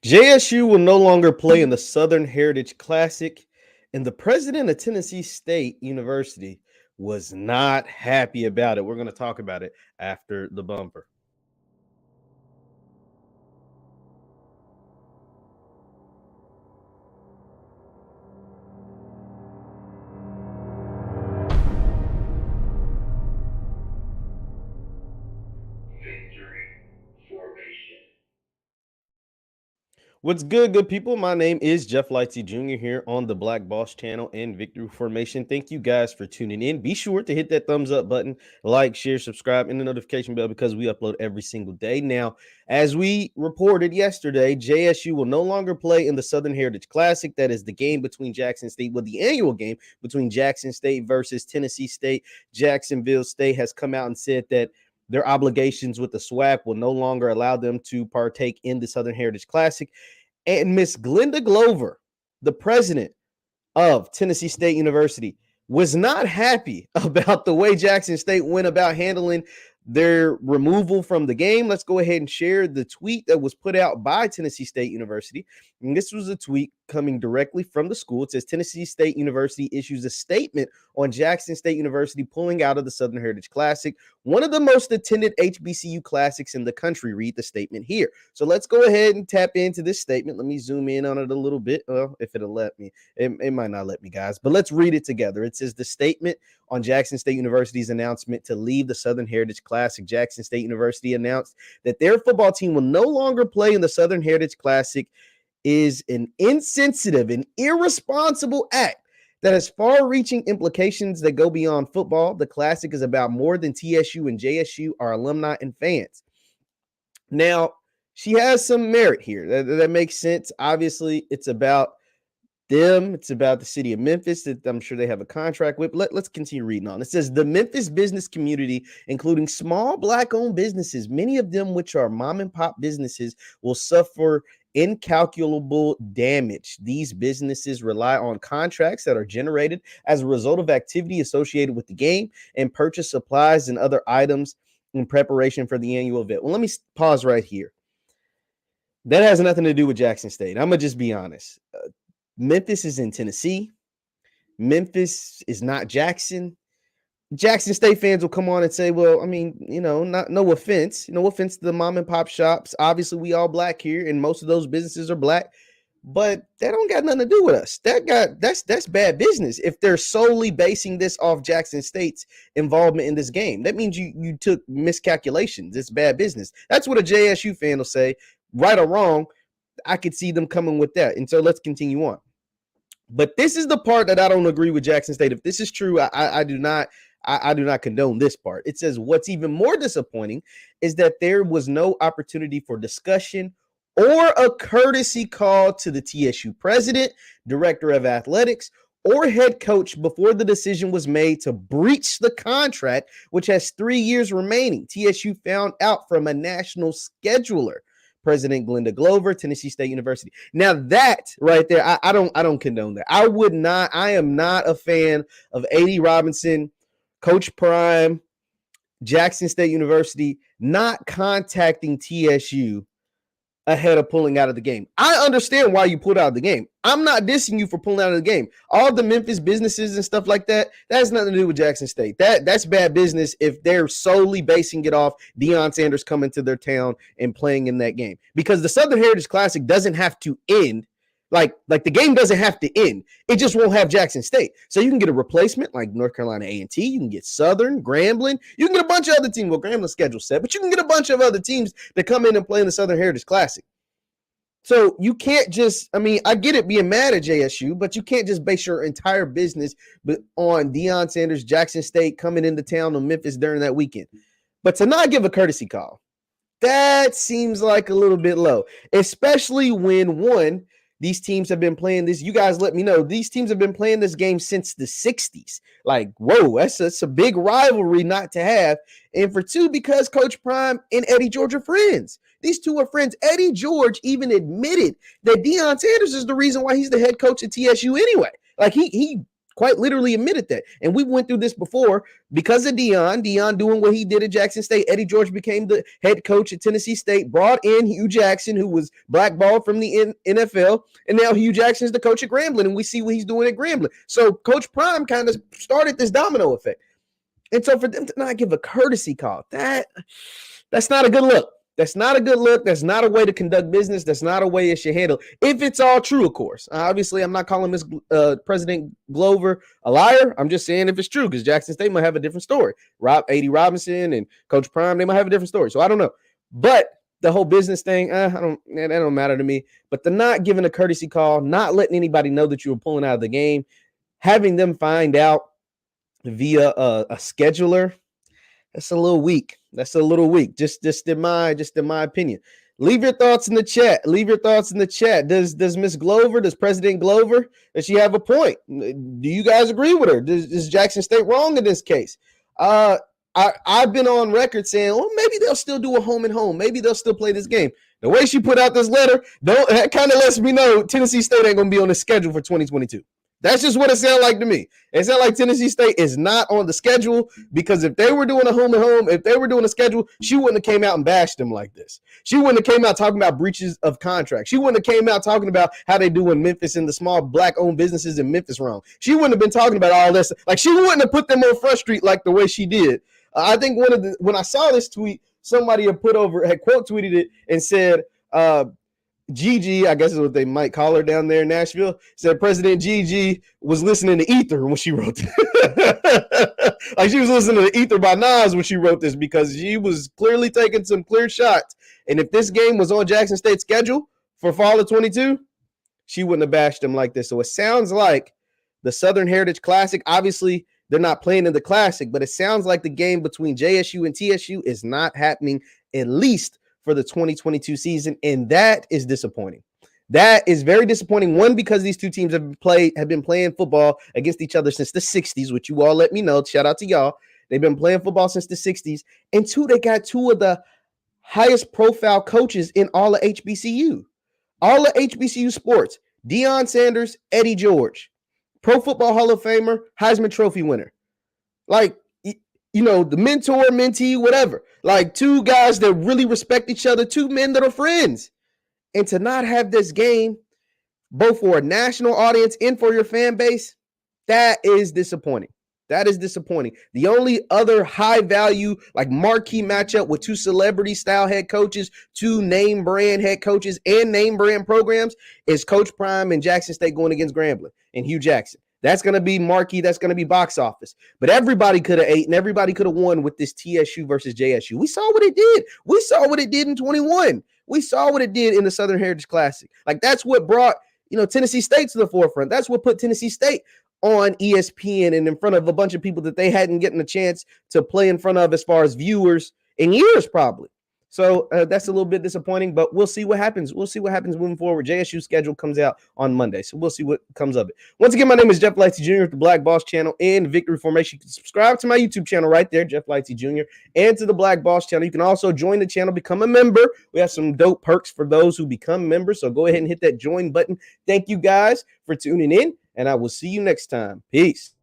JSU will no longer play in the Southern Heritage Classic, and the president of Tennessee State University was not happy about it. We're going to talk about it after the bumper. What's good people? My name is JeffLightsyJr. here on the Black Boss channel and Victory Formation. Thank you guys for tuning in. Be sure to hit that thumbs up button, like, share, subscribe, and the notification bell because we upload every single day. Now, as we reported yesterday, JSU will no longer play in the Southern Heritage Classic. That is the game between Jackson State, the annual game between Jackson State versus Tennessee State. Jacksonville State has come out and said that their obligations with the SWAC will no longer allow them to partake in the Southern Heritage Classic. And Miss Glenda Glover, the president of Tennessee State University, was not happy about the way Jackson State went about handling their removal from the game. Let's go ahead and share the tweet that was put out by Tennessee State University. And this was a tweet coming directly from the school. It says Tennessee State University issues a statement on Jackson State University pulling out of the Southern Heritage Classic, one of the most attended HBCU classics in the country. Read the statement here. So let's go ahead and tap into this statement. Let me zoom in on it a little bit. Well, if it'll let me. It might not let me, guys, but let's read it together. It says the statement on Jackson State University's announcement to leave the Southern Heritage Classic. Jackson State University announced that their football team will no longer play in the Southern Heritage Classic is an insensitive and irresponsible act that has far-reaching implications that go beyond football. The Classic is about more than TSU and JSU, our alumni and fans. Now, she has some merit here. That makes sense. Obviously, it's about them. It's about the city of Memphis that I'm sure they have a contract with. Let's continue reading on. It says the Memphis business community, including small Black-owned businesses, many of them which are mom and pop businesses, will suffer incalculable damage. These businesses rely on contracts that are generated as a result of activity associated with the game and purchase supplies and other items in preparation for the annual event. Well, let me pause right here. That has nothing to do with Jackson State. I'm going to just be honest. Memphis is in Tennessee. Memphis is not Jackson. Jackson State fans will come on and say, well, I mean, no offense to the mom and pop shops. Obviously, we all Black here, and most of those businesses are Black, but that don't got nothing to do with us. That's bad business. If they're solely basing this off Jackson State's involvement in this game, that means you took miscalculations. It's bad business. That's what a JSU fan will say. Right or wrong, I could see them coming with that. And so let's continue on. But this is the part that I don't agree with Jackson State. If this is true, I do not condone this part. It says what's even more disappointing is that there was no opportunity for discussion or a courtesy call to the TSU president, director of athletics, or head coach before the decision was made to breach the contract, which has 3 years remaining. TSU found out from a national scheduler. President Glenda Glover, Tennessee State University. Now that right there, I don't condone that. I am not a fan of A.D. Robison, Coach Prime, Jackson State University not contacting TSU ahead of pulling out of the game. I understand why you pulled out of the game. I'm not dissing you for pulling out of the game. All the Memphis businesses and stuff like that, that has nothing to do with Jackson State. That's bad business if they're solely basing it off Deion Sanders coming to their town and playing in that game. Because the Southern Heritage Classic doesn't have to end. Like the game doesn't have to end. It just won't have Jackson State. So you can get a replacement like North Carolina A&T. You can get Southern, Grambling. You can get a bunch of other teams. Well, Grambling's schedule set, but you can get a bunch of other teams that come in and play in the Southern Heritage Classic. So you can't just, I get it being mad at JSU, but you can't just base your entire business on Deion Sanders, Jackson State coming into town on Memphis during that weekend. But to not give a courtesy call, that seems like a little bit low, especially when, one, these teams have been playing this. You guys let me know. These teams have been playing this game since the 60s. Like, whoa, that's a big rivalry not to have. And for two, because Coach Prime and Eddie George are friends. These two are friends. Eddie George even admitted that Deion Sanders is the reason why he's the head coach at TSU anyway. Like, he quite literally admitted that. And we went through this before because of Deion doing what he did at Jackson State. Eddie George became the head coach at Tennessee State, brought in Hugh Jackson, who was blackballed from the NFL. And now Hugh Jackson is the coach at Grambling, and we see what he's doing at Grambling. So Coach Prime kind of started this domino effect. And so for them to not give a courtesy call, that's not a good look. That's not a good look. That's not a way to conduct business. That's not a way it should handle. If it's all true, of course. Obviously, I'm not calling Miss President Glover a liar. I'm just saying if it's true, because Jackson State might have a different story. A.D. Robison and Coach Prime, they might have a different story. So I don't know. But the whole business thing, that don't matter to me. But the not giving a courtesy call, not letting anybody know that you were pulling out of the game, having them find out via a scheduler, that's a little weak. Just in my opinion. Leave your thoughts in the chat. Does Miss Glover, does President Glover, does she have a point? Do you guys agree with her? Is Jackson State wrong in this case? I've been on record saying, well, maybe they'll still do a home and home. Maybe they'll still play this game. The way she put out this letter, that kind of lets me know Tennessee State ain't going to be on the schedule for 2022. That's just what it sounds like to me. It sounds like Tennessee State is not on the schedule, because if they were doing a home and home, if they were doing a schedule, she wouldn't have came out and bashed them like this. She wouldn't have came out talking about breaches of contract. She wouldn't have came out talking about how they do in Memphis and the small black-owned businesses in Memphis wrong. She wouldn't have been talking about all this. Like, she wouldn't have put them on Front Street like the way she did. I think when I saw this tweet, somebody had quote tweeted it and said, Gigi, I guess is what they might call her down there in Nashville, said President Gigi was listening to Ether when she wrote this. Like, she was listening to Ether by Nas when she wrote this, because she was clearly taking some clear shots. And if this game was on Jackson State's schedule for fall of 22, she wouldn't have bashed them like this. So it sounds like the Southern Heritage Classic, obviously they're not playing in the Classic, but it sounds like the game between JSU and TSU is not happening, at least for the 2022 season, and that is disappointing. That is very disappointing. One, because these two teams have been playing football against each other since the 60s, which you all let me know. Shout out to y'all. They've been playing football since the 60s. And two, they got two of the highest profile coaches in all of HBCU. All of HBCU sports. Deion Sanders, Eddie George. Pro Football Hall of Famer, Heisman Trophy winner. Like, the mentor, mentee, whatever. Like, two guys that really respect each other, two men that are friends. And to not have this game, both for a national audience and for your fan base, that is disappointing. That is disappointing. The only other high value, like marquee matchup with two celebrity style head coaches, two name brand head coaches and name brand programs is Coach Prime and Jackson State going against Grambling and Hugh Jackson. That's going to be marquee. That's going to be box office. But everybody could have ate and everybody could have won with this TSU versus JSU. We saw what it did. We saw what it did in 21. We saw what it did in the Southern Heritage Classic. Like, that's what brought, Tennessee State to the forefront. That's what put Tennessee State on ESPN and in front of a bunch of people that they hadn't gotten a chance to play in front of as far as viewers in years, probably. So that's a little bit disappointing, but we'll see what happens. We'll see what happens moving forward. JSU schedule comes out on Monday, so we'll see what comes of it. Once again, my name is JeffLightsYJr. with the Black Boss channel and Victory Formation. You can subscribe to my YouTube channel right there, JeffLightsYJr., and to the Black Boss channel. You can also join the channel, become a member. We have some dope perks for those who become members, so go ahead and hit that join button. Thank you guys for tuning in, and I will see you next time. Peace.